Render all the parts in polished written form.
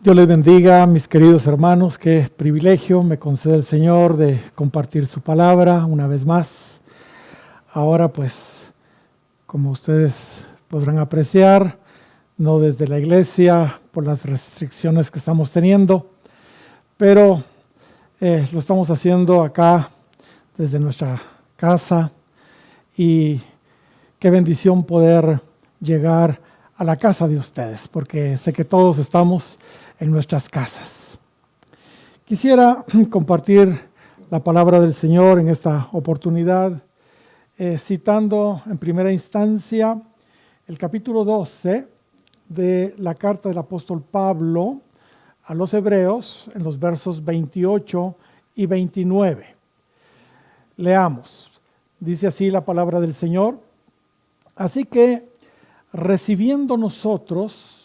Dios les bendiga, mis queridos hermanos. Qué privilegio me concede el Señor de compartir su palabra una vez más. Ahora, pues, como ustedes podrán apreciar, no desde la iglesia por las restricciones que estamos teniendo, pero lo estamos haciendo acá desde nuestra casa, y qué bendición poder llegar a la casa de ustedes, porque sé que todos estamos en nuestras casas. Quisiera compartir la palabra del Señor en esta oportunidad, citando en primera instancia el capítulo 12 de la carta del apóstol Pablo a los Hebreos, en los versos 28 y 29. Leamos. Dice así la palabra del Señor: así que, recibiendo nosotros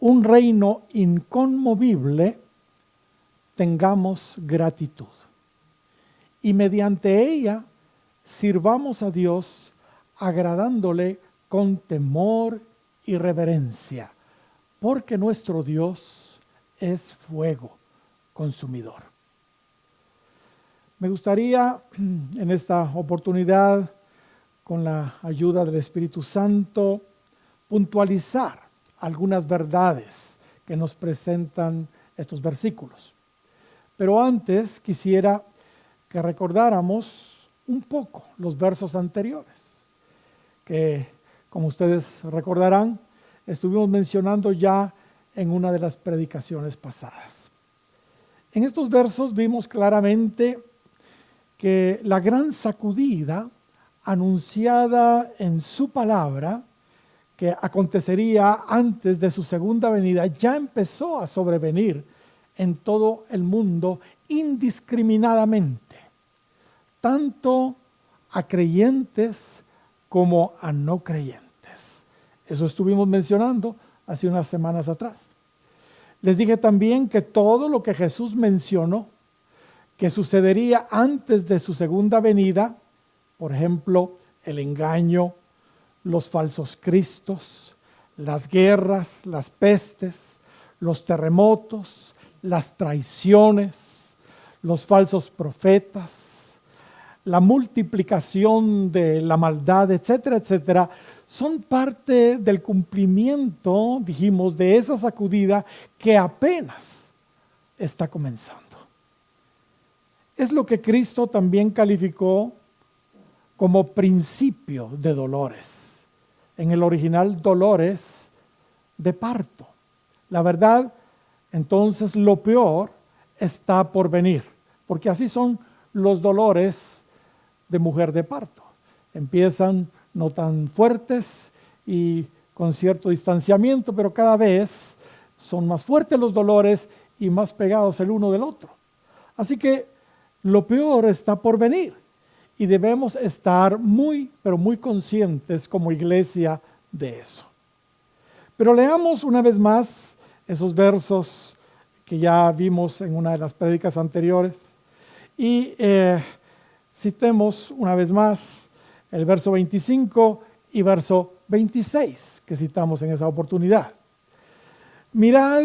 un reino inconmovible, tengamos gratitud, y mediante ella sirvamos a Dios, agradándole con temor y reverencia, porque nuestro Dios es fuego consumidor. Me gustaría en esta oportunidad, con la ayuda del Espíritu Santo, puntualizar algunas verdades que nos presentan estos versículos. Pero antes quisiera que recordáramos un poco los versos anteriores, que, como ustedes recordarán, estuvimos mencionando ya en una de las predicaciones pasadas. En estos versos vimos claramente que la gran sacudida anunciada en su palabra, que acontecería antes de su segunda venida, ya empezó a sobrevenir en todo el mundo indiscriminadamente, tanto a creyentes como a no creyentes. Eso estuvimos mencionando hace unas semanas atrás. Les dije también que todo lo que Jesús mencionó que sucedería antes de su segunda venida, por ejemplo, el engaño, los falsos cristos, las guerras, las pestes, los terremotos, las traiciones, los falsos profetas, la multiplicación de la maldad, etcétera, etcétera, son parte del cumplimiento, dijimos, de esa sacudida que apenas está comenzando. Es lo que Cristo también calificó como principio de dolores. En el original, dolores de parto. La verdad, entonces, lo peor está por venir, porque así son los dolores de mujer de parto. Empiezan no tan fuertes y con cierto distanciamiento, pero cada vez son más fuertes los dolores y más pegados el uno del otro. Así que lo peor está por venir y debemos estar muy, pero muy conscientes como iglesia de eso. Pero leamos una vez más esos versos que ya vimos en una de las prédicas anteriores y citemos una vez más el verso 25 y verso 26 que citamos en esa oportunidad. Mirad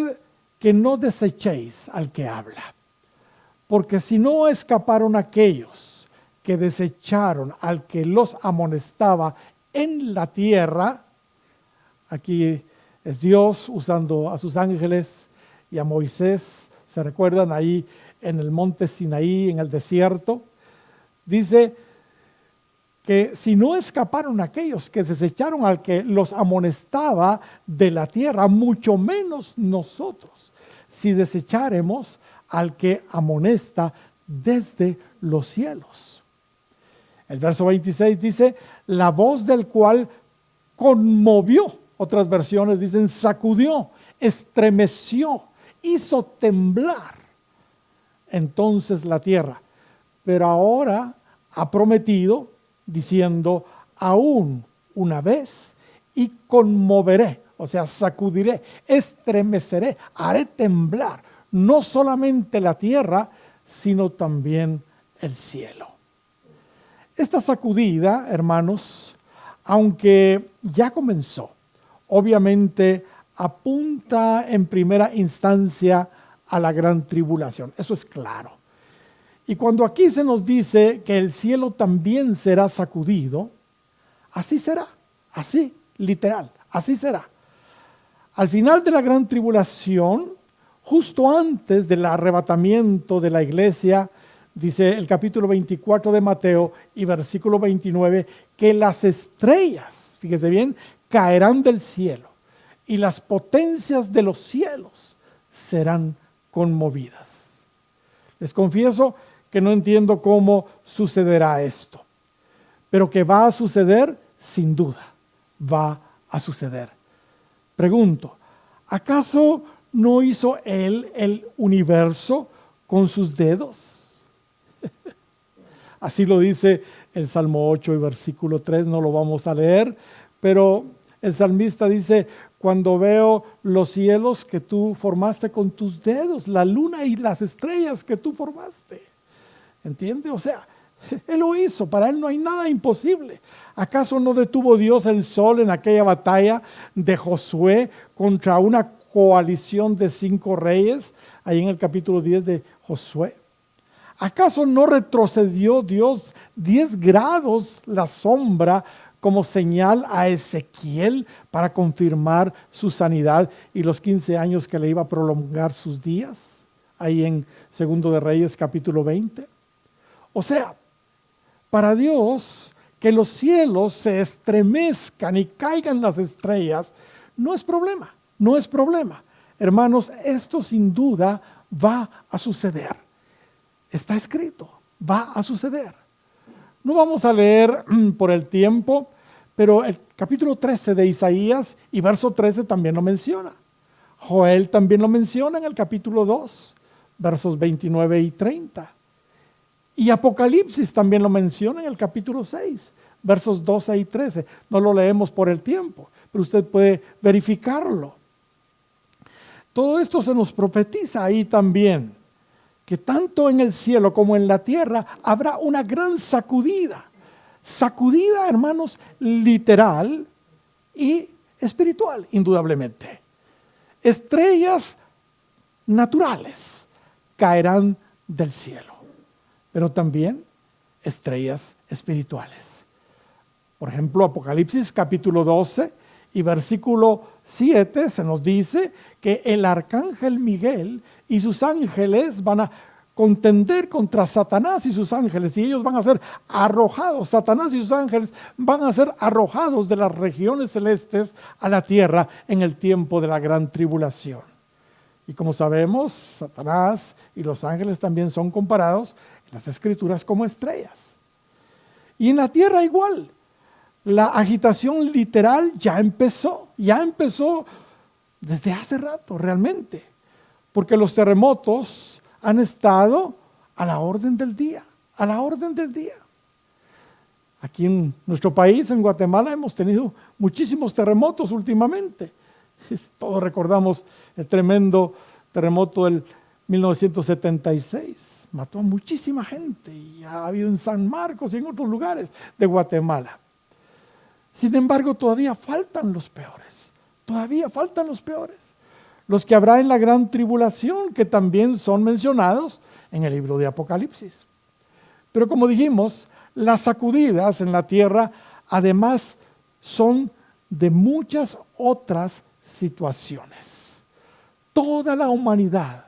que no desechéis al que habla. Porque si no escaparon aquellos que desecharon al que los amonestaba en la tierra, aquí es Dios usando a sus ángeles y a Moisés, se recuerdan ahí en el monte Sinaí, en el desierto, dice que si no escaparon aquellos que desecharon al que los amonestaba de la tierra, mucho menos nosotros, si desecharemos al que amonesta desde los cielos. El verso 26 dice, la voz del cual conmovió, otras versiones dicen sacudió, estremeció, hizo temblar entonces la tierra. Pero ahora ha prometido, diciendo, aún una vez y conmoveré, o sea, sacudiré, estremeceré, haré temblar no solamente la tierra, sino también el cielo. Esta sacudida, hermanos, aunque ya comenzó, obviamente apunta en primera instancia a la gran tribulación. Eso es claro. Y cuando aquí se nos dice que el cielo también será sacudido, así será, así, literal, así será. Al final de la gran tribulación, justo antes del arrebatamiento de la iglesia, dice el capítulo 24 de Mateo y versículo 29, que las estrellas, fíjese bien, caerán del cielo y las potencias de los cielos serán conmovidas. Les confieso que no entiendo cómo sucederá esto, pero que va a suceder, sin duda, va a suceder. Pregunto, ¿acaso no hizo Él el universo con sus dedos? Así lo dice el Salmo 8 y versículo 3, no lo vamos a leer, pero el salmista dice, cuando veo los cielos que tú formaste con tus dedos, la luna y las estrellas que tú formaste. ¿Entiende? O sea, Él lo hizo, para Él no hay nada imposible. ¿Acaso no detuvo Dios el sol en aquella batalla de Josué contra una coalición de 5 reyes, ahí en el capítulo 10 de Josué? ¿Acaso no retrocedió Dios 10 grados la sombra como señal a Ezequiel para confirmar su sanidad y los 15 años que le iba a prolongar sus días? Ahí en 2 de Reyes capítulo 20. O sea, para Dios, que los cielos se estremezcan y caigan las estrellas, no es problema, no es problema. Hermanos, esto sin duda va a suceder. Está escrito, va a suceder. No vamos a leer por el tiempo, pero el capítulo 13 de Isaías y verso 13 también lo menciona. Joel también lo menciona en el capítulo 2, versos 29 y 30. Y Apocalipsis también lo menciona en el capítulo 6, versos 12 y 13. No lo leemos por el tiempo, pero usted puede verificarlo. Todo esto se nos profetiza ahí también, que tanto en el cielo como en la tierra habrá una gran sacudida. Sacudida, hermanos, literal y espiritual, indudablemente. Estrellas naturales caerán del cielo, pero también estrellas espirituales. Por ejemplo, Apocalipsis capítulo 12 y versículo 7 se nos dice que el arcángel Miguel y sus ángeles van a contender contra Satanás y sus ángeles, y ellos van a ser arrojados, Satanás y sus ángeles van a ser arrojados de las regiones celestes a la tierra en el tiempo de la gran tribulación. Y como sabemos, Satanás y los ángeles también son comparados en las escrituras como estrellas. Y en la tierra igual, la agitación literal ya empezó desde hace rato realmente, porque los terremotos han estado a la orden del día, a la orden del día. Aquí en nuestro país, en Guatemala, hemos tenido muchísimos terremotos últimamente. Todos recordamos el tremendo terremoto del 1976. Mató a muchísima gente y ha habido en San Marcos y en otros lugares de Guatemala. Sin embargo, todavía faltan los peores. Todavía faltan los peores. Los que habrá en la gran tribulación, que también son mencionados en el libro de Apocalipsis. Pero como dijimos, las sacudidas en la tierra además son de muchas otras situaciones. Toda la humanidad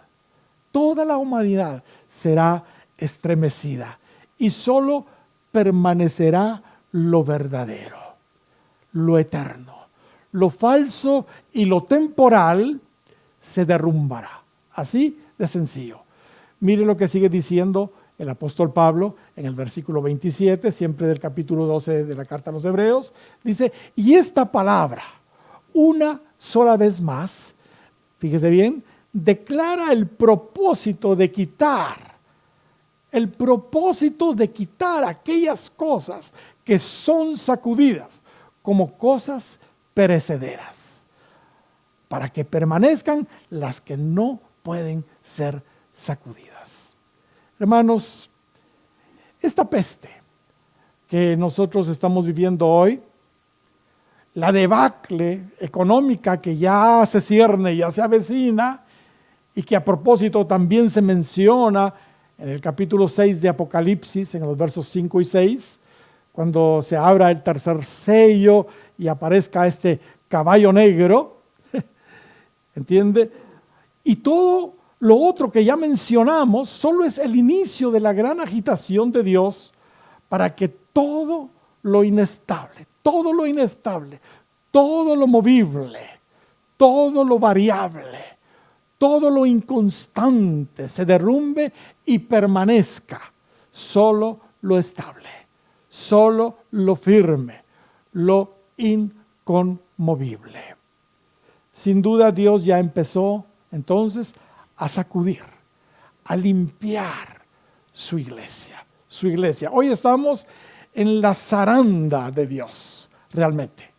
será estremecida y solo permanecerá lo verdadero, lo eterno. Lo falso y lo temporal se derrumbará. Así de sencillo. Mire lo que sigue diciendo el apóstol Pablo en el versículo 27, siempre del capítulo 12 de la carta a los Hebreos. Dice, y esta palabra, una sola vez más, fíjese bien, declara el propósito de quitar aquellas cosas que son sacudidas como cosas perecederas, para que permanezcan las que no pueden ser sacudidas. Hermanos, esta peste que nosotros estamos viviendo hoy, la debacle económica que ya se cierne, ya se avecina, y que a propósito también se menciona en el capítulo 6 de Apocalipsis, en los versos 5 y 6, cuando se abra el tercer sello y aparezca este caballo negro, ¿entiende? Y todo lo otro que ya mencionamos solo es el inicio de la gran agitación de Dios para que todo lo inestable, todo lo movible, todo lo variable, todo lo inconstante se derrumbe y permanezca solo lo estable, solo lo firme, lo inconmovible. Sin duda Dios ya empezó entonces a sacudir, a limpiar su iglesia. Hoy estamos en la zaranda de Dios, realmente.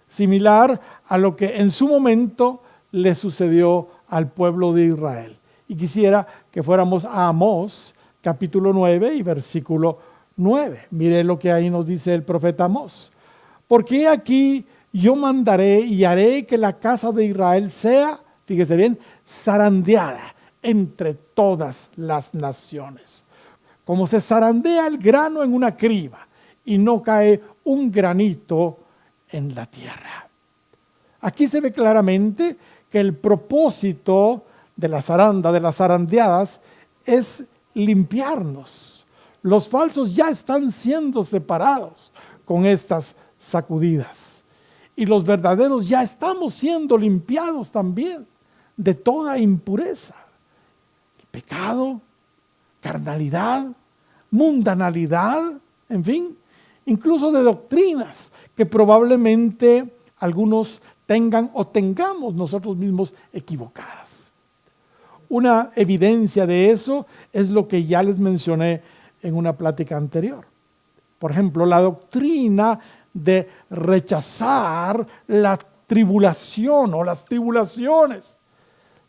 Similar a lo que en su momento le sucedió al pueblo de Israel. Y quisiera que fuéramos a Amós, capítulo 9 y versículo 9. Mire lo que ahí nos dice el profeta Amós. Porque aquí yo mandaré y haré que la casa de Israel sea, fíjese bien, zarandeada entre todas las naciones. Como se zarandea el grano en una criba y no cae un granito en la tierra. Aquí se ve claramente que el propósito de la zaranda, de las zarandeadas, es limpiarnos. Los falsos ya están siendo separados con estas sacudidas. Y los verdaderos ya estamos siendo limpiados también de toda impureza. Pecado, carnalidad, mundanalidad, en fin, incluso de doctrinas que probablemente algunos tengan o tengamos nosotros mismos equivocadas. Una evidencia de eso es lo que ya les mencioné en una plática anterior. Por ejemplo, la doctrina de rechazar la tribulación o las tribulaciones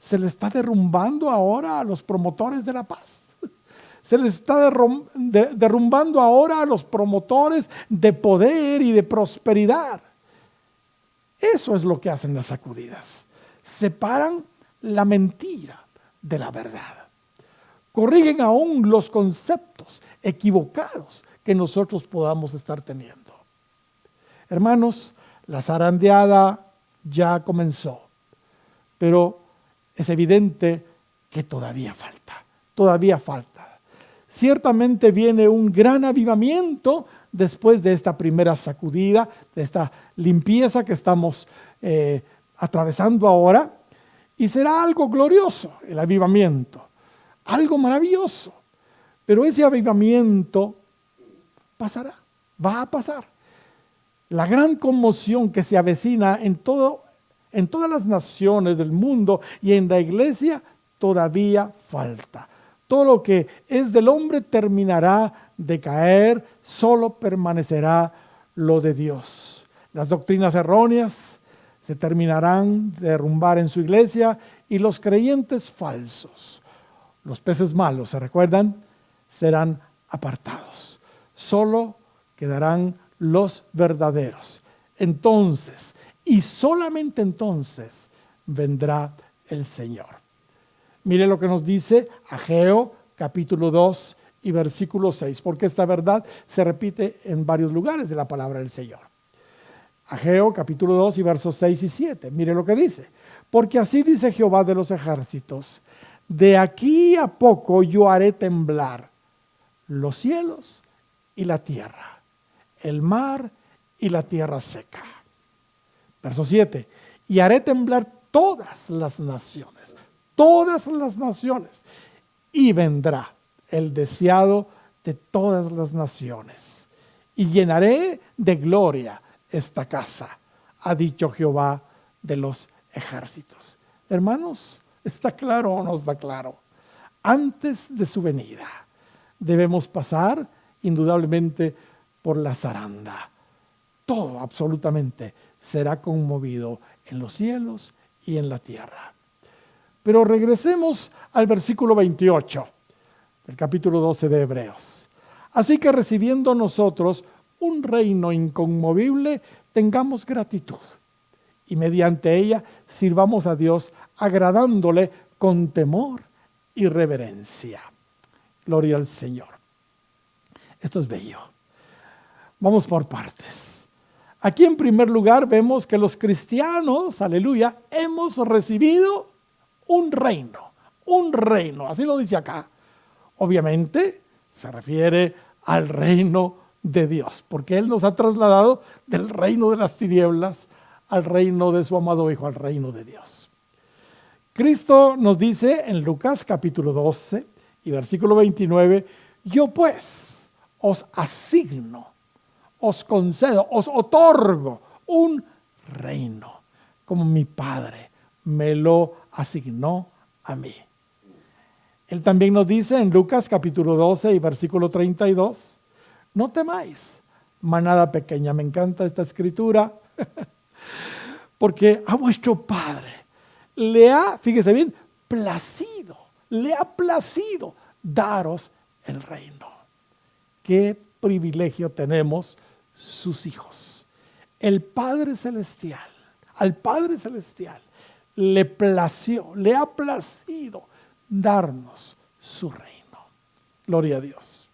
se le está derrumbando ahora a los promotores de la paz. Se les está derrumbando ahora a los promotores de poder y de prosperidad. Eso es lo que hacen las sacudidas. Separan la mentira de la verdad. Corrigen aún los conceptos equivocados que nosotros podamos estar teniendo. Hermanos, la zarandeada ya comenzó, pero es evidente que todavía falta. Ciertamente viene un gran avivamiento después de esta primera sacudida, de esta limpieza que estamos atravesando ahora, y será algo glorioso el avivamiento, algo maravilloso, pero ese avivamiento pasará, va a pasar. La gran conmoción que se avecina en todas las naciones del mundo y en la iglesia todavía falta. Todo lo que es del hombre terminará de caer, solo permanecerá lo de Dios. Las doctrinas erróneas se terminarán de derrumbar en su iglesia y los creyentes falsos, los peces malos, ¿se recuerdan? Serán apartados. Solo quedarán los verdaderos. Entonces, y solamente entonces, vendrá el Señor. Mire lo que nos dice Ageo, capítulo 2 y versículo 6, porque esta verdad se repite en varios lugares de la palabra del Señor. Ageo, capítulo 2 y versos 6 y 7. Mire lo que dice. Porque así dice Jehová de los ejércitos: de aquí a poco yo haré temblar los cielos y la tierra, el mar y la tierra seca. Verso 7. Y haré temblar todas las naciones, y vendrá el deseado de todas las naciones, y llenaré de gloria esta casa, ha dicho Jehová de los ejércitos. Hermanos, ¿está claro o no está claro? Antes de su venida debemos pasar indudablemente por la zaranda. Todo absolutamente será conmovido en los cielos y en la tierra. Pero regresemos al versículo 28 del capítulo 12 de Hebreos. Así que recibiendo nosotros un reino inconmovible tengamos gratitud y mediante ella sirvamos a Dios agradándole con temor y reverencia. Gloria al Señor. Esto es bello. Vamos por partes. Aquí en primer lugar vemos que los cristianos, aleluya, hemos recibido un reino, así lo dice acá. Obviamente se refiere al reino de Dios, porque Él nos ha trasladado del reino de las tinieblas al reino de su amado Hijo, al reino de Dios. Cristo nos dice en Lucas capítulo 12 y versículo 29, yo pues os asigno, os concedo, os otorgo un reino, como mi Padre me lo asignó a mí. Él también nos dice en Lucas capítulo 12 y versículo 32, no temáis, manada pequeña. Me encanta esta escritura, porque a vuestro Padre le ha, fíjese bien, le ha placido daros el reino. Qué privilegio tenemos sus hijos. El Padre Celestial, al Padre Celestial le ha placido darnos su reino. Gloria a Dios.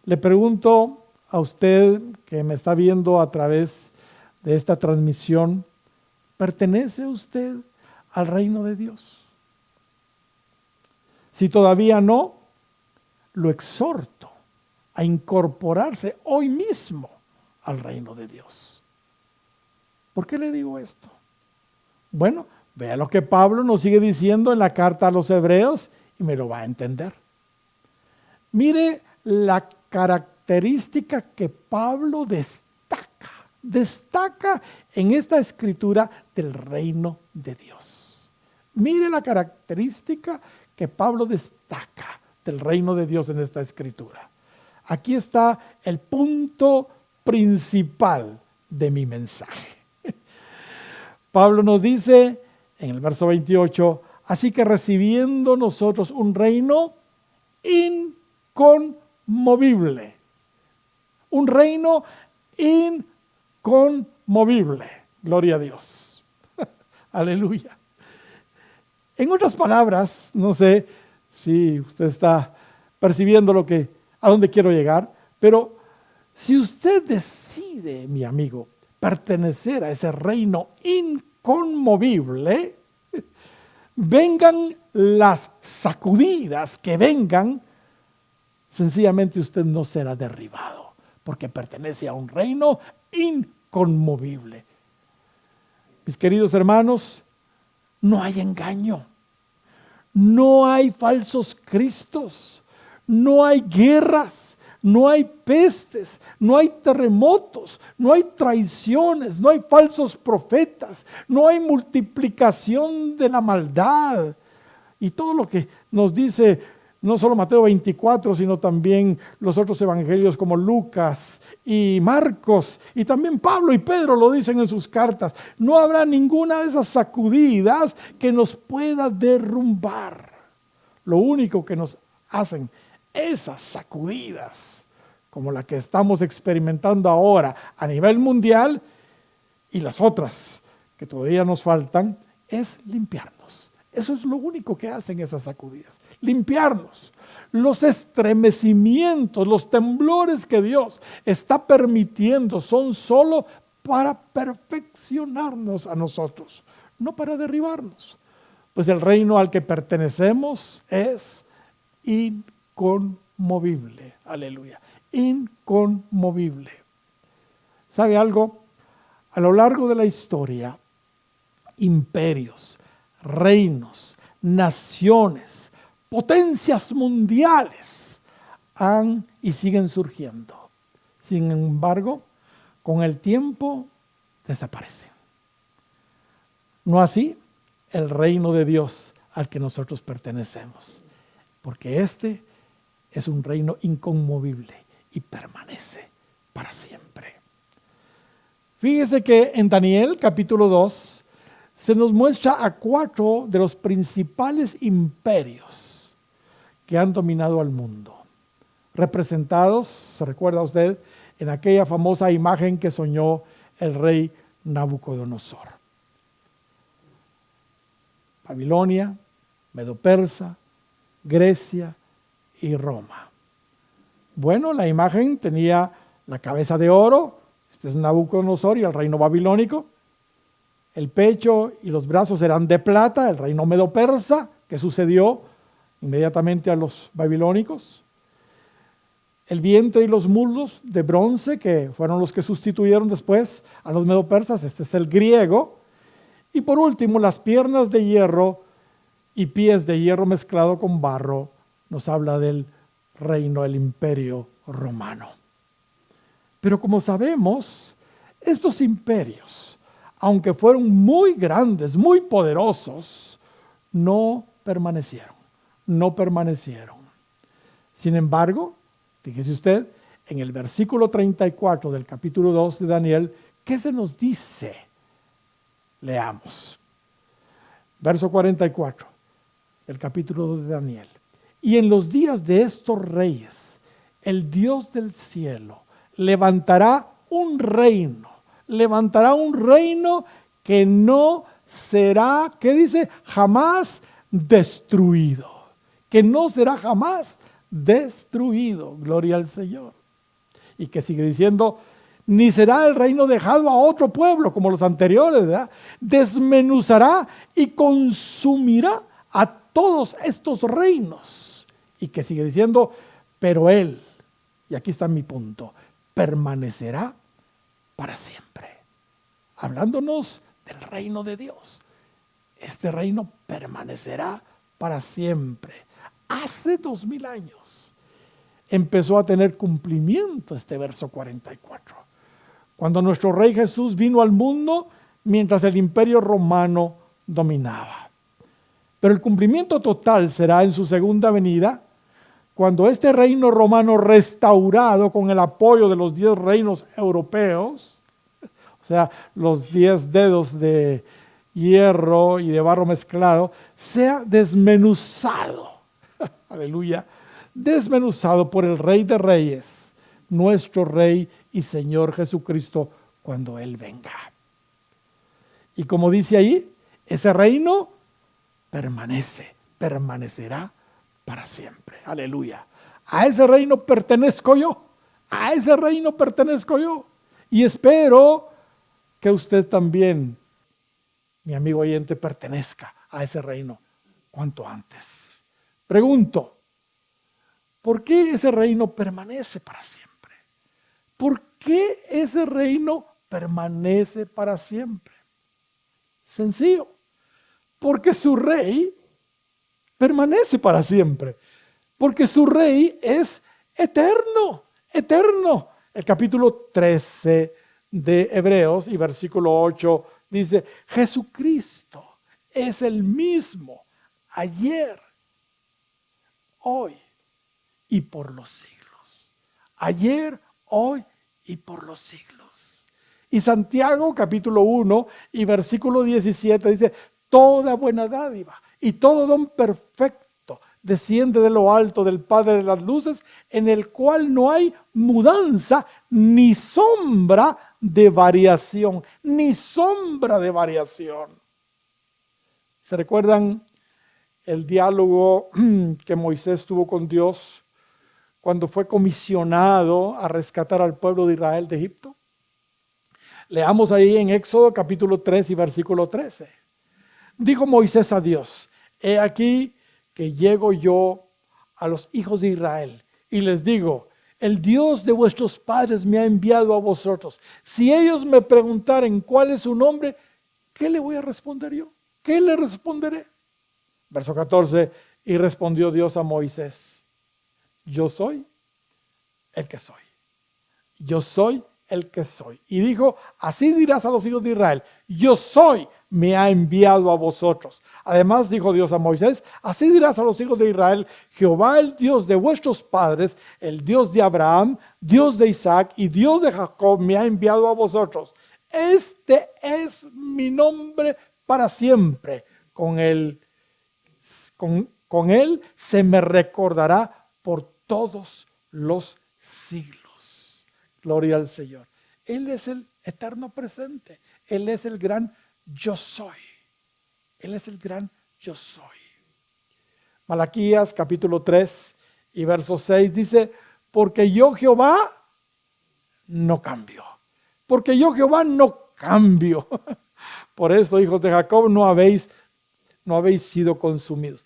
Le pregunto a usted que me está viendo a través de esta transmisión, ¿pertenece usted al reino de Dios? Si todavía no, lo exhorto a incorporarse hoy mismo al reino de Dios. ¿Por qué le digo esto? Bueno, vea lo que Pablo nos sigue diciendo en la carta a los Hebreos y me lo va a entender. Mire la característica que Pablo destaca en esta escritura del reino de Dios. Mire la característica que Pablo destaca del reino de Dios en esta escritura. Aquí está el punto principal de mi mensaje. Pablo nos dice en el verso 28, así que recibiendo nosotros un reino inconmovible. Un reino inconmovible. Gloria a Dios. Aleluya. En otras palabras, no sé si usted está percibiendo a dónde quiero llegar, pero si usted decide, mi amigo, pertenecer a ese reino inconmovible, vengan las sacudidas que vengan, sencillamente usted no será derribado, porque pertenece a un reino inconmovible. Mis queridos hermanos, no hay engaño, no hay falsos cristos, no hay guerras, no hay pestes, no hay terremotos, no hay traiciones, no hay falsos profetas, no hay multiplicación de la maldad. Y todo lo que nos dice no solo Mateo 24, sino también los otros evangelios como Lucas y Marcos, y también Pablo y Pedro lo dicen en sus cartas. No habrá ninguna de esas sacudidas que nos pueda derrumbar. Lo único que nos hacen esas sacudidas, como la que estamos experimentando ahora a nivel mundial y las otras que todavía nos faltan, es limpiarnos. Eso es lo único que hacen esas sacudidas, limpiarnos. Los estremecimientos, los temblores que Dios está permitiendo son solo para perfeccionarnos a nosotros, no para derribarnos. Pues el reino al que pertenecemos es inconmovible. Aleluya. Inconmovible. ¿Sabe algo? A lo largo de la historia, imperios, reinos, naciones, potencias mundiales han y siguen surgiendo. Sin embargo, con el tiempo desaparecen. No así el reino de Dios al que nosotros pertenecemos, porque este es un reino inconmovible y permanece para siempre. Fíjese que en Daniel capítulo 2 se nos muestra a 4 de los principales imperios que han dominado al mundo, representados, se recuerda usted, en aquella famosa imagen que soñó el rey Nabucodonosor. Babilonia, Medo-Persa, Grecia y Roma. Bueno, la imagen tenía la cabeza de oro, este es Nabucodonosor y el reino babilónico. El pecho y los brazos eran de plata, el reino Medo-Persa, que sucedió inmediatamente a los babilónicos. El vientre y los muslos de bronce, que fueron los que sustituyeron después a los medo-persas, este es el griego. Y por último, las piernas de hierro y pies de hierro mezclado con barro, nos habla del reino, el imperio romano. Pero como sabemos, estos imperios, aunque fueron muy grandes, muy poderosos, no permanecieron. Sin embargo, fíjese usted, en el versículo 34 del capítulo 2 de Daniel, ¿qué se nos dice? Leamos. Verso 44 del capítulo 2 de Daniel. Y en los días de estos reyes, el Dios del cielo levantará un reino que no será, ¿qué dice? Jamás destruido. Que no será jamás destruido. Gloria al Señor. Y que sigue diciendo, ni será el reino dejado a otro pueblo como los anteriores, ¿verdad? Desmenuzará y consumirá a todos estos reinos. Y que sigue diciendo, pero él, y aquí está mi punto, permanecerá para siempre. Hablándonos del reino de Dios. Este reino permanecerá para siempre. Hace 2000 años empezó a tener cumplimiento este verso 44. Cuando nuestro Rey Jesús vino al mundo mientras el imperio romano dominaba. Pero el cumplimiento total será en su segunda venida, cuando este reino romano restaurado con el apoyo de los 10 reinos europeos, o sea, los 10 dedos de hierro y de barro mezclado, sea desmenuzado, aleluya, desmenuzado por el Rey de Reyes, nuestro Rey y Señor Jesucristo, cuando Él venga. Y como dice ahí, ese reino permanecerá para siempre. Aleluya. A ese reino pertenezco yo. Y espero que usted también, mi amigo oyente, pertenezca a ese reino cuanto antes. Pregunto, ¿por qué ese reino permanece para siempre? ¿Por qué ese reino permanece para siempre? Sencillo, porque su rey permanece para siempre, porque su rey es eterno. El capítulo 13 de Hebreos y versículo 8 dice, Jesucristo es el mismo ayer, hoy y por los siglos. Ayer, hoy y por los siglos. Y Santiago capítulo 1 y versículo 17 dice, toda buena dádiva y todo don perfecto desciende de lo alto del Padre de las luces, en el cual no hay mudanza ni sombra de variación. ¿Se recuerdan el diálogo que Moisés tuvo con Dios cuando fue comisionado a rescatar al pueblo de Israel de Egipto? Leamos ahí en Éxodo capítulo 3 y versículo 13. Dijo Moisés a Dios, he aquí que llego yo a los hijos de Israel y les digo, el Dios de vuestros padres me ha enviado a vosotros. Si ellos me preguntaren cuál es su nombre, ¿qué le voy a responder yo? ¿Qué le responderé? Verso 14, y respondió Dios a Moisés, yo soy el que soy. Yo soy el que soy. Y dijo, así dirás a los hijos de Israel, yo soy, me ha enviado a vosotros. Además dijo Dios a Moisés, así dirás a los hijos de Israel, Jehová el Dios de vuestros padres, el Dios de Abraham, Dios de Isaac y Dios de Jacob me ha enviado a vosotros. Este es mi nombre para siempre. Con él se me recordará por todos los siglos. Gloria al Señor. Él es el eterno presente. Él es el gran yo soy. Él es el gran yo soy. Malaquías capítulo 3 y verso 6 dice, porque yo Jehová no cambio. Porque yo Jehová no cambio. Por eso, hijos de Jacob, no habéis sido consumidos.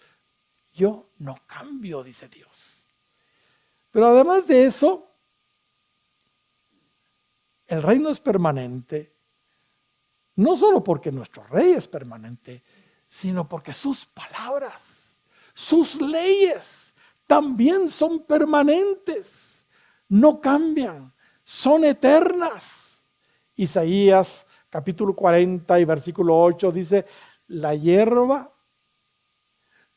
Yo no cambio, dice Dios. Pero además de eso, el reino es permanente, no solo porque nuestro rey es permanente, sino porque sus palabras, sus leyes también son permanentes, no cambian, son eternas. Isaías capítulo 40 y versículo 8 dice, la hierba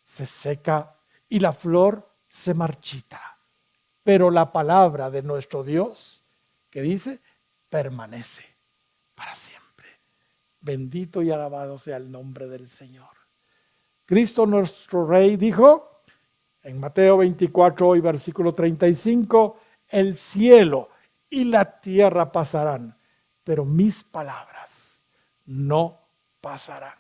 se seca y la flor se marchita, pero la palabra de nuestro Dios, que dice, permanece para siempre. Bendito y alabado sea el nombre del Señor. Cristo nuestro Rey dijo en Mateo 24 y versículo 35, el cielo y la tierra pasarán, pero mis palabras no pasarán.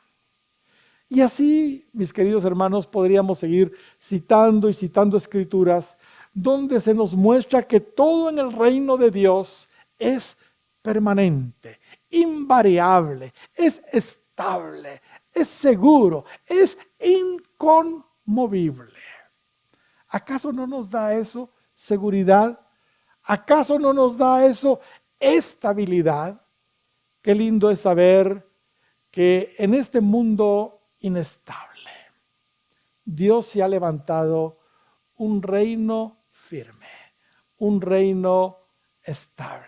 Y así, mis queridos hermanos, podríamos seguir citando y citando escrituras donde se nos muestra que todo en el reino de Dios es permanente, invariable, es estable, es seguro, es inconmovible. ¿Acaso no nos da eso seguridad? ¿Acaso no nos da eso estabilidad? Qué lindo es saber que en este mundo inestable, Dios se ha levantado un reino firme, un reino estable,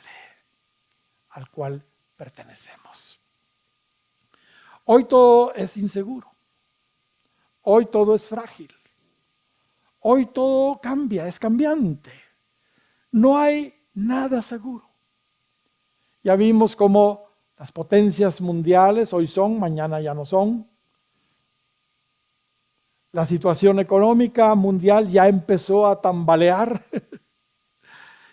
al cual pertenecemos. Hoy todo es inseguro, hoy todo es frágil, hoy todo cambia, es cambiante, no hay nada seguro. Ya vimos cómo las potencias mundiales hoy son, mañana ya no son. La situación económica mundial ya empezó a tambalear.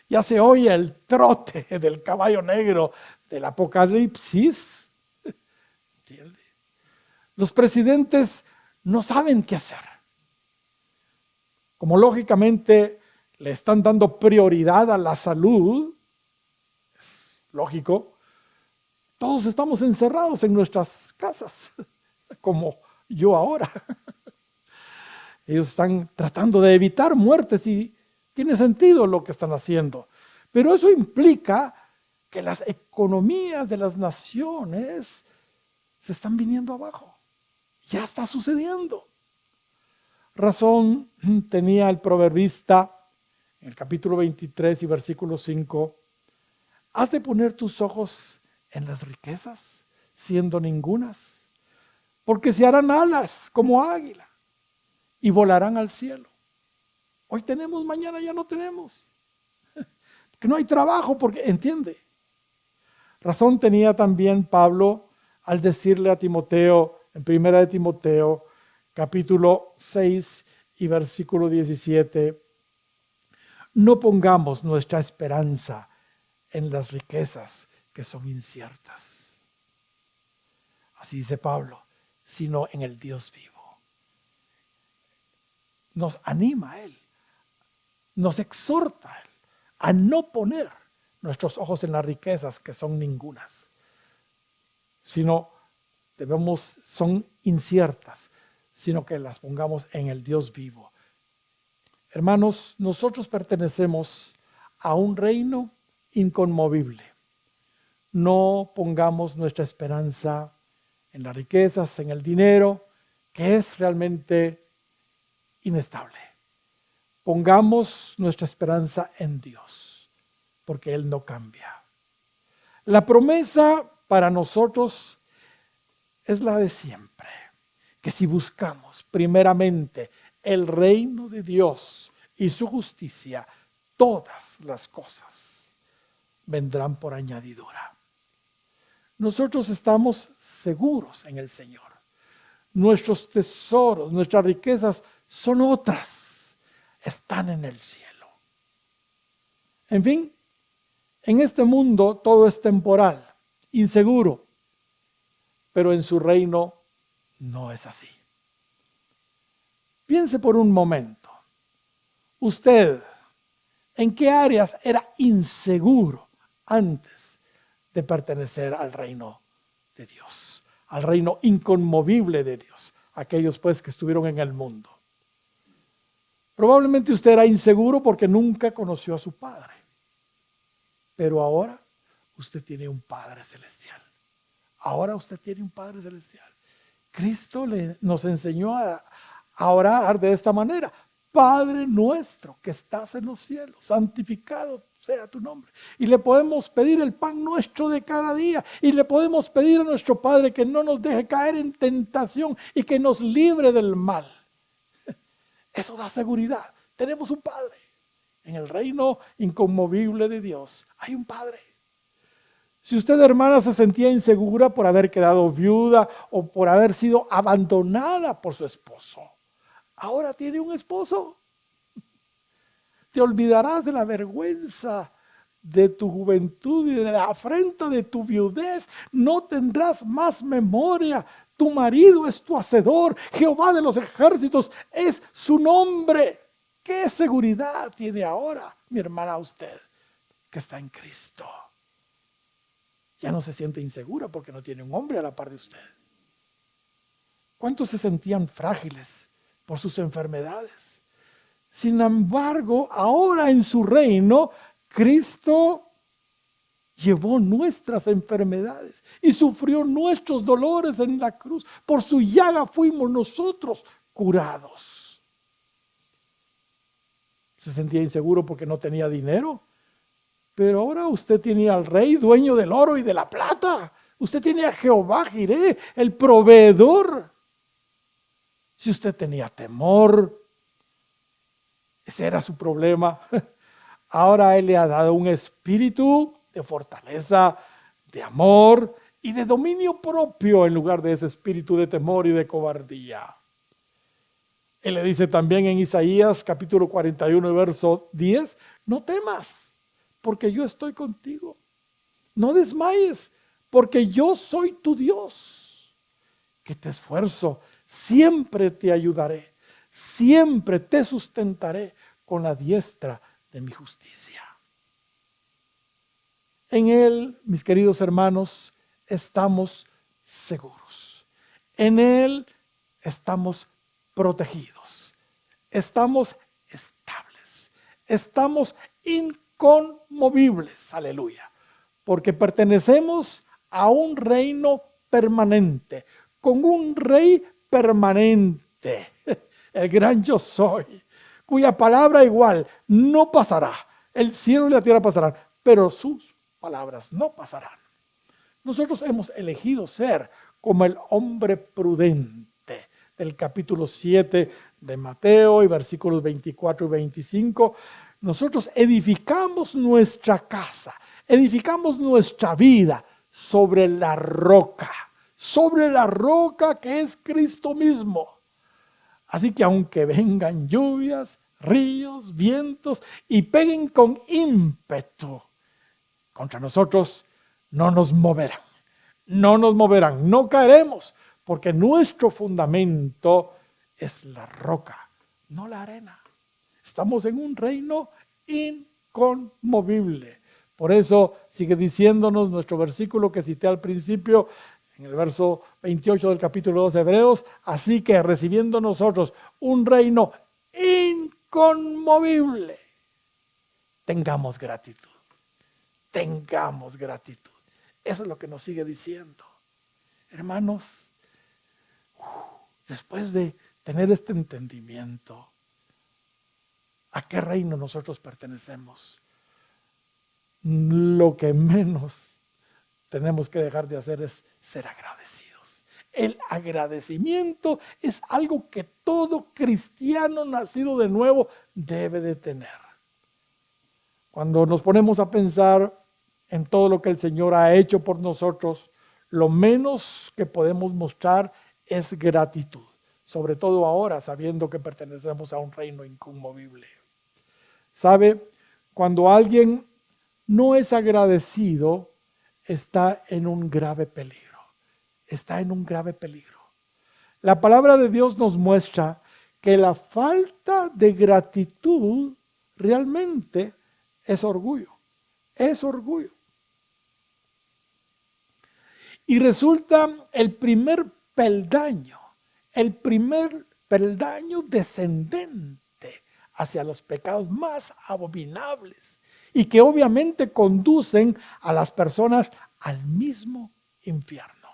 Ya se oye el trote del caballo negro del Apocalipsis. ¿Entiende? Los presidentes no saben qué hacer. Como lógicamente le están dando prioridad a la salud, es lógico, todos estamos encerrados en nuestras casas, como yo ahora. Ellos están tratando de evitar muertes y tiene sentido lo que están haciendo. Pero eso implica que las economías de las naciones se están viniendo abajo. Ya está sucediendo. Razón tenía el proverbista en el capítulo 23 y versículo 5. ¿Has de poner tus ojos en las riquezas, siendo ningunas? Porque se harán alas como águila y volarán al cielo. Hoy tenemos, mañana ya no tenemos. Porque no hay trabajo, porque, entiende. Razón tenía también Pablo al decirle a Timoteo, en 1 de Timoteo, capítulo 6 y versículo 17, no pongamos nuestra esperanza en las riquezas que son inciertas. Así dice Pablo, sino en el Dios vivo. Nos anima a Él, nos exhorta a Él a no poner nuestros ojos en las riquezas que son ningunas, sino son inciertas, sino que las pongamos en el Dios vivo. Hermanos, nosotros pertenecemos a un reino inconmovible. No pongamos nuestra esperanza en las riquezas, en el dinero, que es realmente inestable. Pongamos nuestra esperanza en Dios, porque Él no cambia. La promesa para nosotros es la de siempre, que si buscamos primeramente el reino de Dios y su justicia, todas las cosas vendrán por añadidura. Nosotros estamos seguros en el Señor. Nuestros tesoros, nuestras riquezas son otras, están en el cielo. En fin, en este mundo todo es temporal, inseguro, pero en su reino no es así. Piense por un momento, usted, ¿en qué áreas era inseguro antes de pertenecer al reino de Dios? Al reino inconmovible de Dios, aquellos pues que estuvieron en el mundo. Probablemente usted era inseguro porque nunca conoció a su Padre, pero ahora usted tiene un Padre celestial. Ahora usted tiene un Padre celestial. Cristo nos enseñó a orar de esta manera. Padre nuestro que estás en los cielos, santificado sea tu nombre. Y le podemos pedir el pan nuestro de cada día. Y le podemos pedir a nuestro Padre que no nos deje caer en tentación y que nos libre del mal. Eso da seguridad. Tenemos un Padre. En el reino inconmovible de Dios hay un Padre. Si usted, hermana, se sentía insegura por haber quedado viuda o por haber sido abandonada por su esposo, ahora tiene un esposo. Te olvidarás de la vergüenza de tu juventud y de la afrenta de tu viudez. No tendrás más memoria. Tu marido es tu hacedor. Jehová de los ejércitos es su nombre. ¿Qué seguridad tiene ahora, mi hermana, usted que está en Cristo? Ya no se siente insegura porque no tiene un hombre a la par de usted. ¿Cuántos se sentían frágiles por sus enfermedades? Sin embargo, ahora en su reino, Cristo llevó nuestras enfermedades y sufrió nuestros dolores en la cruz. Por su llaga fuimos nosotros curados. Se sentía inseguro porque no tenía dinero. Pero ahora usted tiene al Rey, dueño del oro y de la plata. Usted tiene a Jehová Jireh, el proveedor. Si usted tenía temor, ese era su problema. Ahora Él le ha dado un espíritu de fortaleza, de amor y de dominio propio en lugar de ese espíritu de temor y de cobardía. Él le dice también en Isaías capítulo 41, verso 10, no temas, porque yo estoy contigo. No desmayes, porque yo soy tu Dios, que te esfuerzo, siempre te ayudaré, siempre te sustentaré con la diestra de mi justicia. En Él, mis queridos hermanos, estamos seguros. En Él estamos protegidos. Estamos estables. Estamos inconmovibles. Aleluya. Porque pertenecemos a un reino permanente, con un rey permanente, el gran yo soy, cuya palabra igual no pasará. El cielo y la tierra pasarán, pero sus palabras no pasarán. Nosotros hemos elegido ser como el hombre prudente del capítulo 7 de Mateo y versículos 24 y 25. Nosotros edificamos nuestra casa, edificamos nuestra vida sobre la roca que es Cristo mismo. Así que aunque vengan lluvias, ríos, vientos y peguen con ímpetu contra nosotros, no nos moverán, no caeremos, porque nuestro fundamento es la roca, no la arena. Estamos en un reino inconmovible. Por eso sigue diciéndonos nuestro versículo que cité al principio, en el verso 28 del capítulo 2 de Hebreos, así que recibiendo nosotros un reino inconmovible, tengamos gratitud. Tengamos gratitud. Eso es lo que nos sigue diciendo. Hermanos, después de tener este entendimiento, ¿a qué reino nosotros pertenecemos? Lo que menos tenemos que dejar de hacer es ser agradecidos. El agradecimiento es algo que todo cristiano nacido de nuevo debe de tener. Cuando nos ponemos a pensar en todo lo que el Señor ha hecho por nosotros, lo menos que podemos mostrar es gratitud, sobre todo ahora sabiendo que pertenecemos a un reino inconmovible. ¿Sabe? Cuando alguien no es agradecido, está en un grave peligro. Está en un grave peligro. La palabra de Dios nos muestra que la falta de gratitud realmente es orgullo. Es orgullo. Y resulta el primer peldaño descendente hacia los pecados más abominables y que obviamente conducen a las personas al mismo infierno.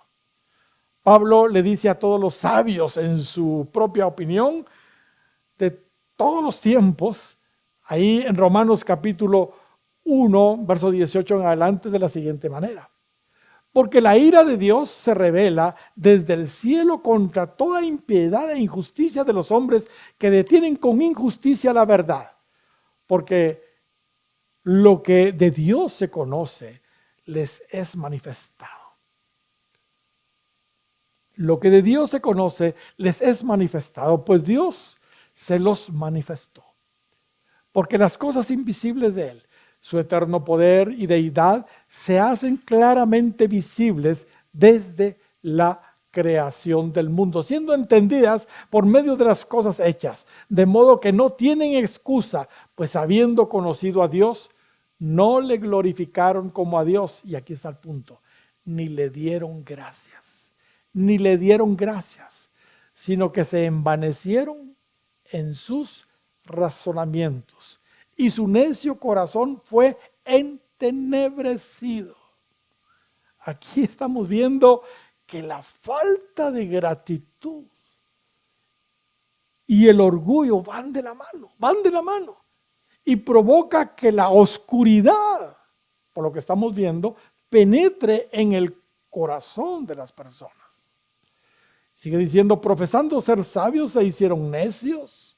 Pablo le dice a todos los sabios en su propia opinión de todos los tiempos, ahí en Romanos capítulo 1, verso 18 en adelante, de la siguiente manera: porque la ira de Dios se revela desde el cielo contra toda impiedad e injusticia de los hombres que detienen con injusticia la verdad. Porque lo que de Dios se conoce les es manifestado. Lo que de Dios se conoce les es manifestado, pues Dios se los manifestó. Porque las cosas invisibles de Él, su eterno poder y deidad, se hacen claramente visibles desde la creación del mundo, siendo entendidas por medio de las cosas hechas, de modo que no tienen excusa, pues habiendo conocido a Dios, no le glorificaron como a Dios, y aquí está el punto, ni le dieron gracias, sino que se envanecieron en sus razonamientos, y su necio corazón fue entenebrecido. Aquí estamos viendo que la falta de gratitud y el orgullo van de la mano, y provoca que la oscuridad, por lo que estamos viendo, penetre en el corazón de las personas. Sigue diciendo: profesando ser sabios se hicieron necios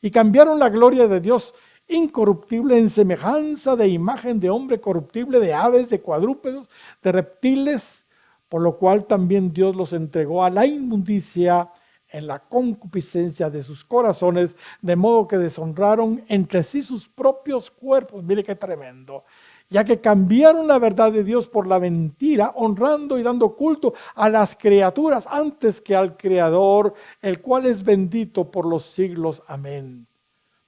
y cambiaron la gloria de Dios incorruptible en semejanza de imagen de hombre corruptible, de aves, de cuadrúpedos, de reptiles, por lo cual también Dios los entregó a la inmundicia en la concupiscencia de sus corazones, de modo que deshonraron entre sí sus propios cuerpos. Mire qué tremendo. Ya que cambiaron la verdad de Dios por la mentira, honrando y dando culto a las criaturas antes que al Creador, el cual es bendito por los siglos. Amén.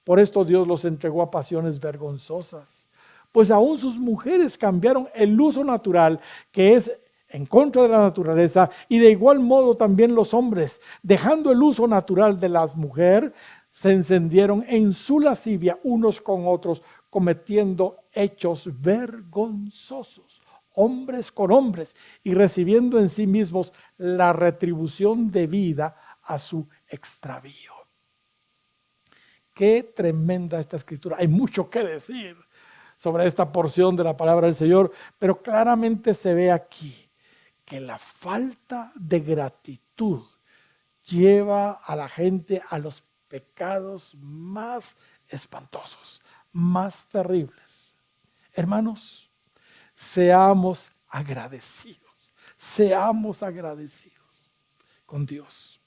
Por esto Dios los entregó a pasiones vergonzosas, pues aún sus mujeres cambiaron el uso natural, que es en contra de la naturaleza, y de igual modo también los hombres, dejando el uso natural de la mujer, se encendieron en su lascivia unos con otros, cometiendo hechos vergonzosos, hombres con hombres, y recibiendo en sí mismos la retribución debida a su extravío. Qué tremenda esta escritura. Hay mucho que decir sobre esta porción de la palabra del Señor, pero claramente se ve aquí que la falta de gratitud lleva a la gente a los pecados más espantosos, más terribles. Hermanos, seamos agradecidos con Dios.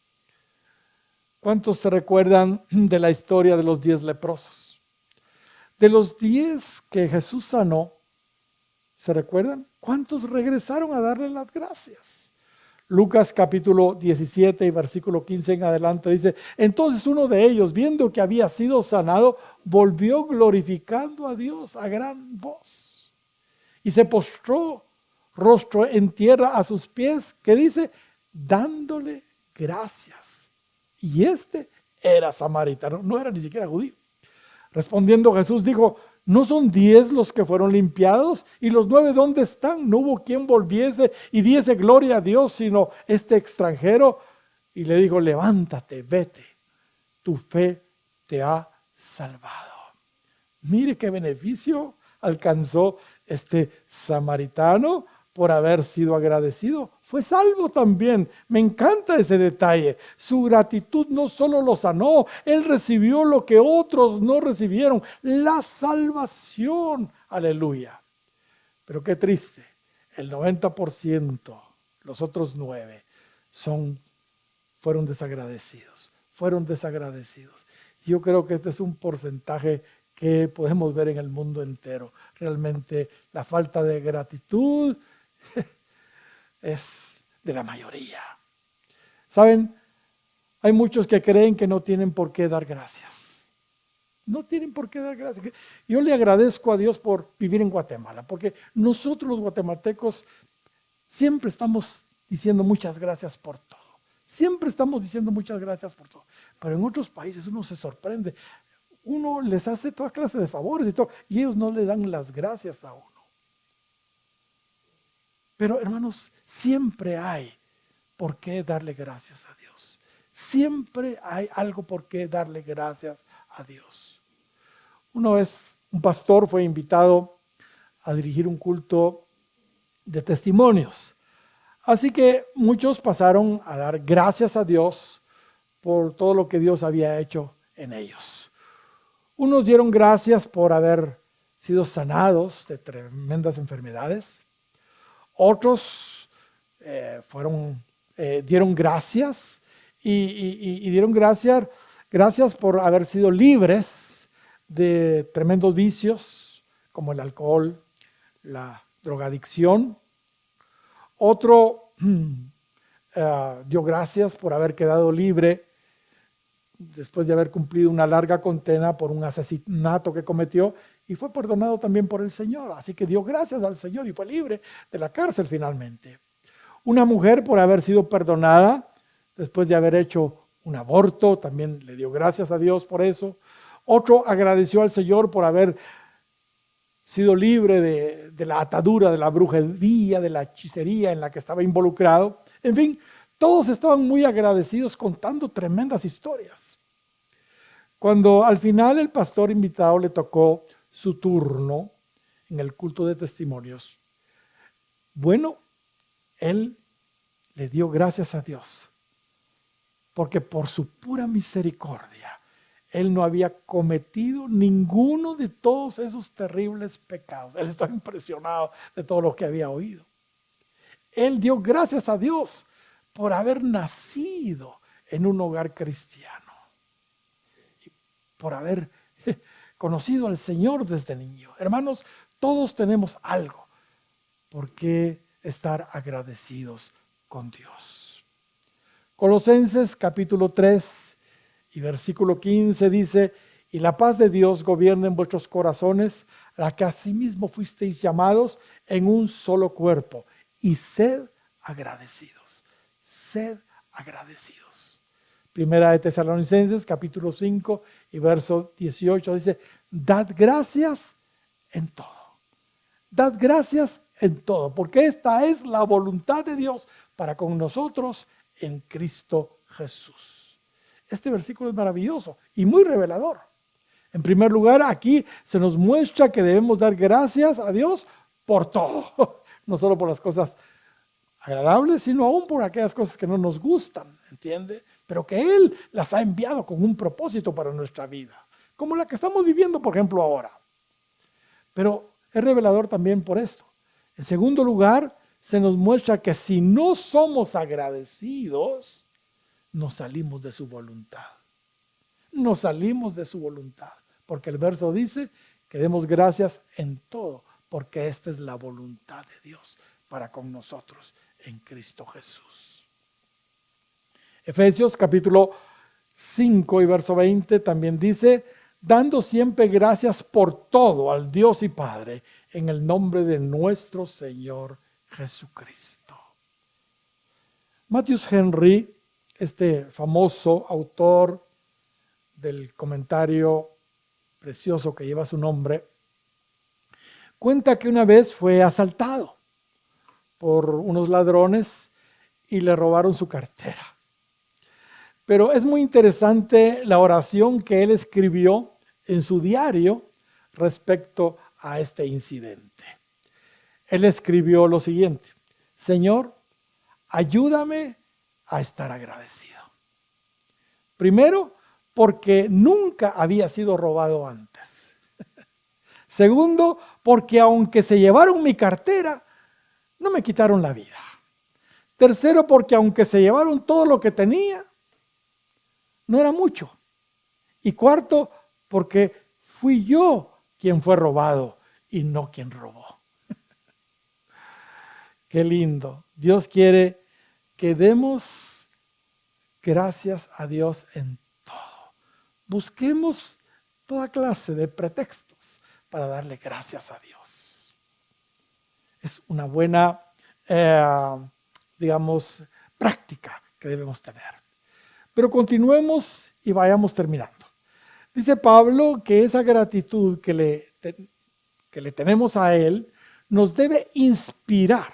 ¿Cuántos se recuerdan de la historia de los 10 leprosos? De los 10 que Jesús sanó, ¿se recuerdan? ¿Cuántos regresaron a darle las gracias? Lucas capítulo 17 y versículo 15 en adelante dice: entonces uno de ellos, viendo que había sido sanado, volvió glorificando a Dios a gran voz. Y se postró rostro en tierra a sus pies, que dice, dándole gracias. Y este era samaritano, no era ni siquiera judío. Respondiendo Jesús dijo: ¿no son 10 los que fueron limpiados? ¿Y los 9 dónde están? No hubo quien volviese y diese gloria a Dios, sino este extranjero. Y le dijo: levántate, vete, tu fe te ha salvado. Mire qué beneficio alcanzó este samaritano por haber sido agradecido. Fue salvo también. Me encanta ese detalle. Su gratitud no solo lo sanó, él recibió lo que otros no recibieron, la salvación. Aleluya. Pero qué triste, el 90%, los otros 9, fueron desagradecidos. Yo creo que este es un porcentaje que podemos ver en el mundo entero. Realmente la falta de gratitud es de la mayoría. ¿Saben? Hay muchos que creen que no tienen por qué dar gracias. No tienen por qué dar gracias. Yo le agradezco a Dios por vivir en Guatemala, porque nosotros los guatemaltecos siempre estamos diciendo muchas gracias por todo. Siempre estamos diciendo muchas gracias por todo. Pero en otros países uno se sorprende. Uno les hace toda clase de favores y todo, y ellos no le dan las gracias a uno. Pero hermanos, siempre hay por qué darle gracias a Dios. Siempre hay algo por qué darle gracias a Dios. Una vez un pastor fue invitado a dirigir un culto de testimonios. Así que muchos pasaron a dar gracias a Dios por todo lo que Dios había hecho en ellos. Unos dieron gracias por haber sido sanados de tremendas enfermedades. Otros dieron gracias y dieron gracias por haber sido libres de tremendos vicios como el alcohol, la drogadicción. Otro dio gracias por haber quedado libre después de haber cumplido una larga condena por un asesinato que cometió y fue perdonado también por el Señor. Así que dio gracias al Señor y fue libre de la cárcel finalmente. Una mujer por haber sido perdonada después de haber hecho un aborto, también le dio gracias a Dios por eso. Otro agradeció al Señor por haber sido libre de la atadura, de la brujería, de la hechicería en la que estaba involucrado. En fin, todos estaban muy agradecidos contando tremendas historias. Cuando al final el pastor invitado le tocó su turno en el culto de testimonios, bueno, él le dio gracias a Dios, porque por su pura misericordia, él no había cometido ninguno de todos esos terribles pecados. Él estaba impresionado de todo lo que había oído. Él dio gracias a Dios por haber nacido en un hogar cristiano, y por haber conocido al Señor desde niño. Hermanos, todos tenemos algo por qué estar agradecidos con Dios. Colosenses capítulo 3 y versículo 15 dice: y la paz de Dios gobierna en vuestros corazones, la que asimismo fuisteis llamados en un solo cuerpo, y sed agradecidos. Sed agradecidos. Primera de Tesalonicenses capítulo 5 y verso 18 dice: dad gracias en todo. Dad gracias en todo, porque esta es la voluntad de Dios para con nosotros en Cristo Jesús. Este versículo es maravilloso y muy revelador. En primer lugar, aquí se nos muestra que debemos dar gracias a Dios por todo, no solo por las cosas agradables, sino aún por aquellas cosas que no nos gustan, ¿entiende? Pero que Él las ha enviado con un propósito para nuestra vida, como la que estamos viviendo, por ejemplo, ahora. Pero es revelador también por esto. En segundo lugar, se nos muestra que si no somos agradecidos, nos salimos de su voluntad. Nos salimos de su voluntad, porque el verso dice que demos gracias en todo, porque esta es la voluntad de Dios para con nosotros en Cristo Jesús. Efesios capítulo 5 y verso 20 también dice: dando siempre gracias por todo al Dios y Padre, en el nombre de nuestro Señor Jesucristo. Matthew Henry, este famoso autor del comentario precioso que lleva su nombre, cuenta que una vez fue asaltado por unos ladrones y le robaron su cartera. Pero es muy interesante la oración que él escribió en su diario respecto a este incidente. Él escribió lo siguiente: Señor, ayúdame a estar agradecido. Primero, porque nunca había sido robado antes. Segundo, porque aunque se llevaron mi cartera, no me quitaron la vida. Tercero, porque aunque se llevaron todo lo que tenía, no era mucho. Y cuarto, porque fui yo quien fue robado y no quien robó. Qué lindo. Dios quiere que demos gracias a Dios en todo. Busquemos toda clase de pretextos para darle gracias a Dios. Es una buena, práctica que debemos tener. Pero continuemos y vayamos terminando. Dice Pablo que esa gratitud que le tenemos a Él nos debe inspirar,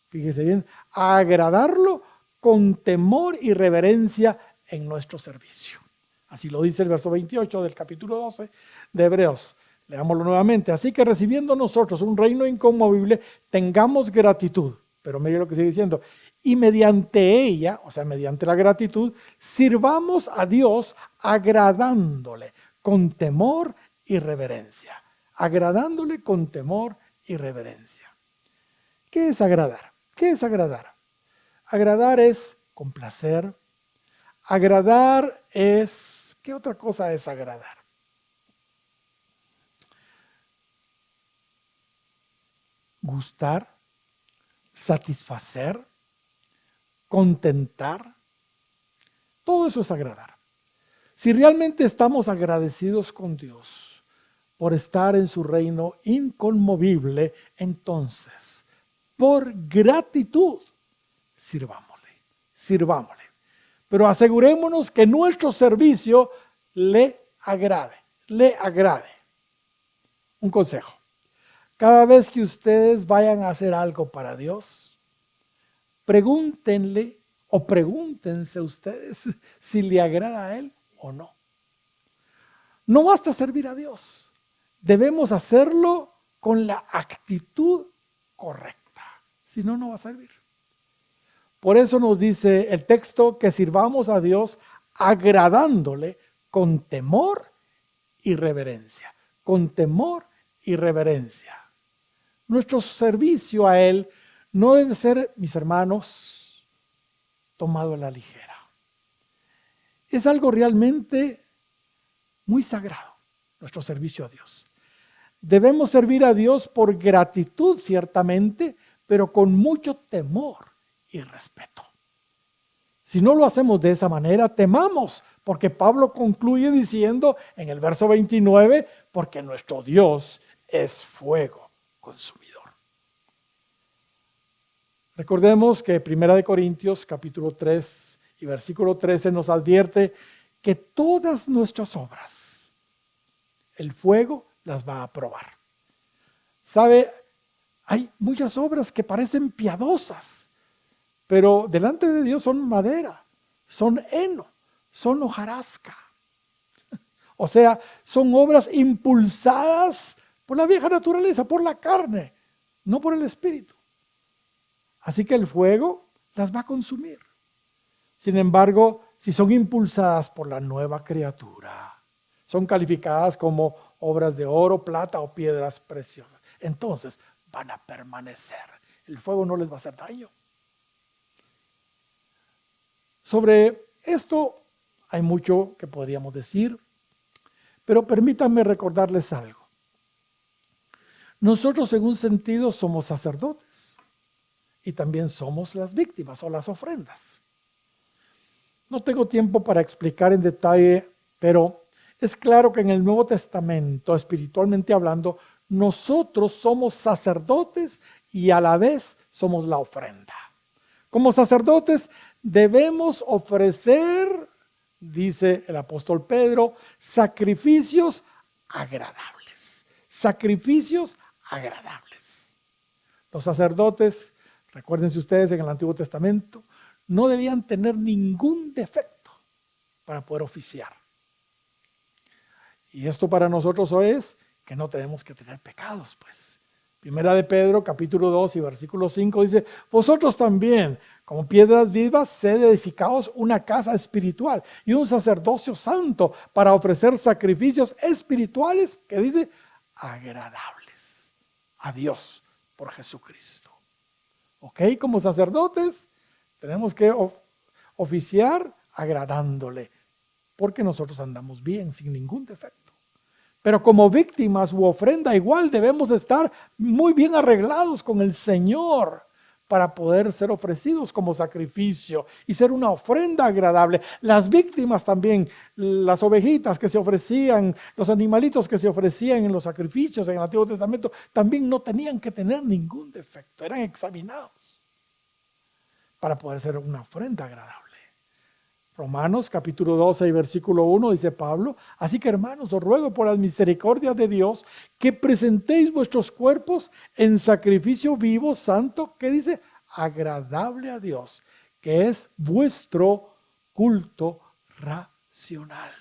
fíjese bien, a agradarlo con temor y reverencia en nuestro servicio. Así lo dice el verso 28 del capítulo 12 de Hebreos. Leámoslo nuevamente. Así que recibiendo nosotros un reino inconmovible, tengamos gratitud. Pero mire lo que sigue diciendo. Y mediante ella, o sea, mediante la gratitud, sirvamos a Dios agradándole con temor y reverencia. Agradándole con temor y reverencia. ¿Qué es agradar? ¿Qué es agradar? Agradar es complacer. Agradar es... ¿Qué otra cosa es agradar? Gustar, satisfacer, contentar. Todo eso es agradar. Si realmente estamos agradecidos con Dios por estar en su reino inconmovible, entonces, por gratitud, sirvámosle. Pero asegurémonos que nuestro servicio le agrade. Un consejo. Cada vez que ustedes vayan a hacer algo para Dios, pregúntenle o pregúntense ustedes si le agrada a Él o no. No basta servir a Dios. Debemos hacerlo con la actitud correcta. Si no, no va a servir. Por eso nos dice el texto que sirvamos a Dios agradándole con temor y reverencia. Con temor y reverencia. Nuestro servicio a Él no debe ser, mis hermanos, tomado a la ligera. Es algo realmente muy sagrado, nuestro servicio a Dios. Debemos servir a Dios por gratitud, ciertamente, pero con mucho temor y respeto. Si no lo hacemos de esa manera, temamos, porque Pablo concluye diciendo en el verso 29, porque nuestro Dios es fuego consumidor. Recordemos que 1 Corintios capítulo 3 y versículo 13 nos advierte que todas nuestras obras, el fuego las va a probar. ¿Sabe? Hay muchas obras que parecen piadosas, pero delante de Dios son madera, son heno, son hojarasca. O sea, son obras impulsadas por la vieja naturaleza, por la carne, no por el espíritu. Así que el fuego las va a consumir. Sin embargo, si son impulsadas por la nueva criatura, son calificadas como obras de oro, plata o piedras preciosas, entonces van a permanecer. El fuego no les va a hacer daño. Sobre esto hay mucho que podríamos decir, pero permítanme recordarles algo. Nosotros en un sentido somos sacerdotes y también somos las víctimas o las ofrendas. No tengo tiempo para explicar en detalle, pero es claro que en el Nuevo Testamento, espiritualmente hablando, nosotros somos sacerdotes y a la vez somos la ofrenda. Como sacerdotes debemos ofrecer, dice el apóstol Pedro, sacrificios agradables. Sacrificios agradables. Los sacerdotes, recuérdense ustedes en el Antiguo Testamento, no debían tener ningún defecto para poder oficiar. Y esto para nosotros hoy es que no tenemos que tener pecados, pues. Primera de Pedro, capítulo 2 y versículo 5 dice, vosotros también, como piedras vivas, sed edificados una casa espiritual y un sacerdocio santo para ofrecer sacrificios espirituales, que dice, agradables a Dios por Jesucristo. ¿Ok? Como sacerdotes tenemos que oficiar agradándole, porque nosotros andamos bien, sin ningún defecto. Pero como víctimas u ofrenda igual debemos estar muy bien arreglados con el Señor para poder ser ofrecidos como sacrificio y ser una ofrenda agradable. Las víctimas también, las ovejitas que se ofrecían, los animalitos que se ofrecían en los sacrificios en el Antiguo Testamento, también no tenían que tener ningún defecto, eran examinados para poder ser una ofrenda agradable. Romanos capítulo 12 y versículo 1 dice Pablo: así que hermanos, os ruego por las misericordias de Dios que presentéis vuestros cuerpos en sacrificio vivo, santo, que dice, agradable a Dios, que es vuestro culto racional.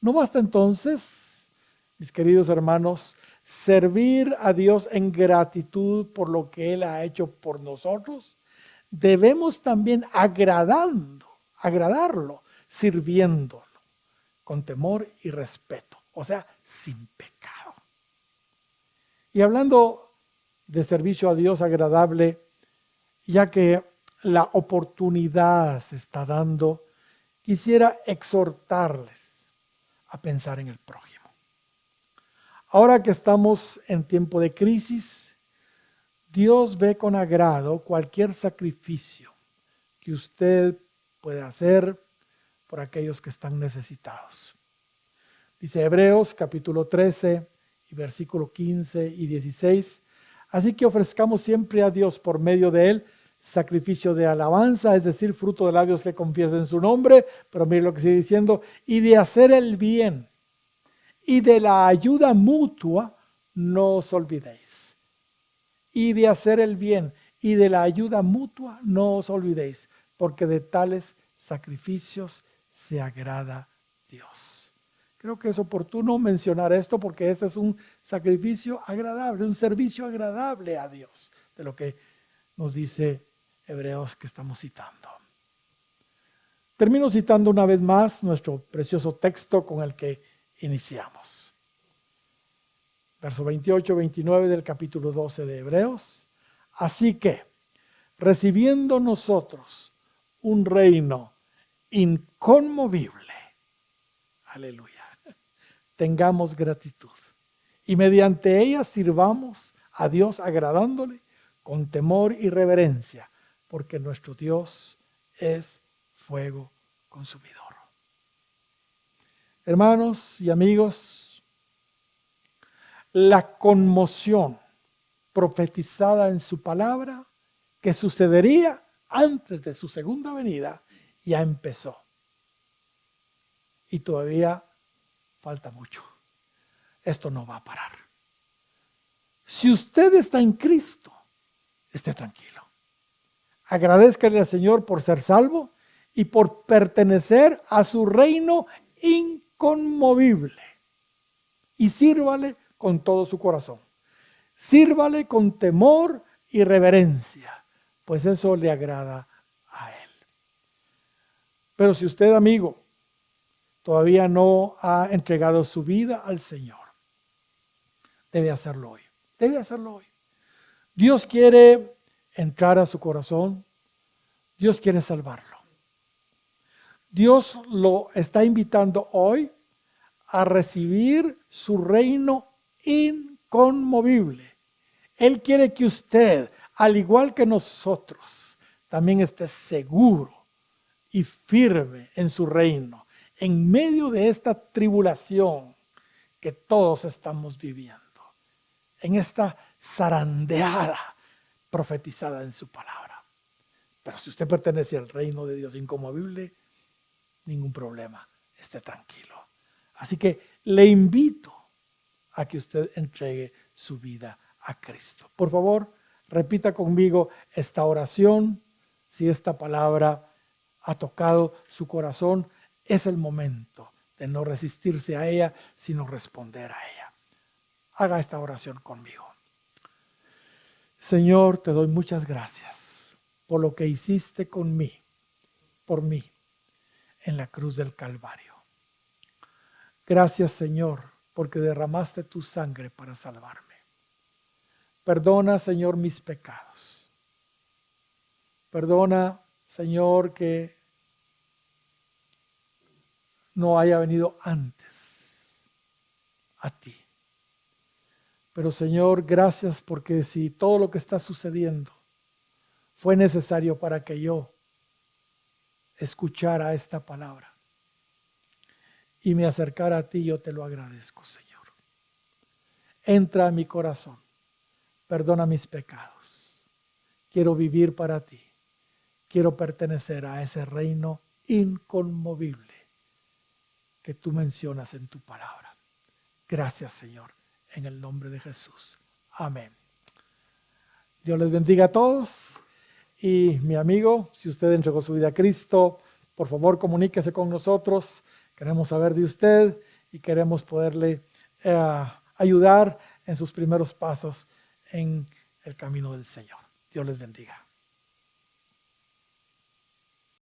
¿No basta entonces, mis queridos hermanos, servir a Dios en gratitud por lo que Él ha hecho por nosotros? Debemos también agradarlo, sirviéndolo con temor y respeto, o sea, sin pecado. Y hablando de servicio a Dios agradable, ya que la oportunidad se está dando, quisiera exhortarles a pensar en el prójimo. Ahora que estamos en tiempo de crisis, Dios ve con agrado cualquier sacrificio que usted puede hacer por aquellos que están necesitados. Dice Hebreos capítulo 13 y versículo 15 y 16. Así que ofrezcamos siempre a Dios por medio de Él sacrificio de alabanza, es decir, fruto de labios que confiesen su nombre. Pero mire lo que sigue diciendo: y de hacer el bien y de la ayuda mutua no os olvidéis. Y de hacer el bien y de la ayuda mutua no os olvidéis, porque de tales sacrificios se agrada Dios. Creo que es oportuno mencionar esto porque este es un sacrificio agradable, un servicio agradable a Dios, de lo que nos dice Hebreos que estamos citando. Termino citando una vez más nuestro precioso texto con el que iniciamos. Verso 28-29 del capítulo 12 de Hebreos. Así que, recibiendo nosotros un reino inconmovible, aleluya, tengamos gratitud y mediante ella sirvamos a Dios agradándole con temor y reverencia, porque nuestro Dios es fuego consumidor. Hermanos y amigos, la conmoción profetizada en su palabra que sucedería antes de su segunda venida ya empezó. Y todavía falta mucho. Esto no va a parar. Si usted está en Cristo, esté tranquilo. Agradézcale al Señor por ser salvo y por pertenecer a su reino inconmovible. Y sírvale con todo su corazón. Sírvale con temor y reverencia, pues eso le agrada a Él. Pero si usted, amigo, todavía no ha entregado su vida al Señor, debe hacerlo hoy. Debe hacerlo hoy. Dios quiere entrar a su corazón. Dios quiere salvarlo. Dios lo está invitando hoy a recibir su reino inconmovible. Él quiere que usted, al igual que nosotros, también esté seguro y firme en su reino, en medio de esta tribulación que todos estamos viviendo, en esta zarandeada profetizada en su palabra. Pero si usted pertenece al reino de Dios inconmovible, ningún problema, esté tranquilo. Así que le invito a que usted entregue su vida a Cristo. Por favor, repita conmigo esta oración. Si esta palabra ha tocado su corazón, es el momento de no resistirse a ella, sino responder a ella. Haga esta oración conmigo. Señor, te doy muchas gracias por lo que hiciste por mí, en la cruz del Calvario. Gracias, Señor, porque derramaste tu sangre para salvarme. Perdona, Señor, mis pecados. Perdona, Señor, que no haya venido antes a ti. Pero, Señor, gracias porque si todo lo que está sucediendo fue necesario para que yo escuchara esta palabra y me acercara a ti. Yo te lo agradezco, Señor. Entra a mi corazón, perdona mis pecados. Quiero vivir para ti. Quiero pertenecer a ese reino inconmovible que tú mencionas en tu palabra. Gracias, Señor, en el nombre de Jesús. Amén. Dios les bendiga a todos. Y mi amigo, si usted entregó su vida a Cristo, por favor comuníquese con nosotros. Queremos saber de usted y queremos poderle ayudar en sus primeros pasos en el camino del Señor. Dios les bendiga.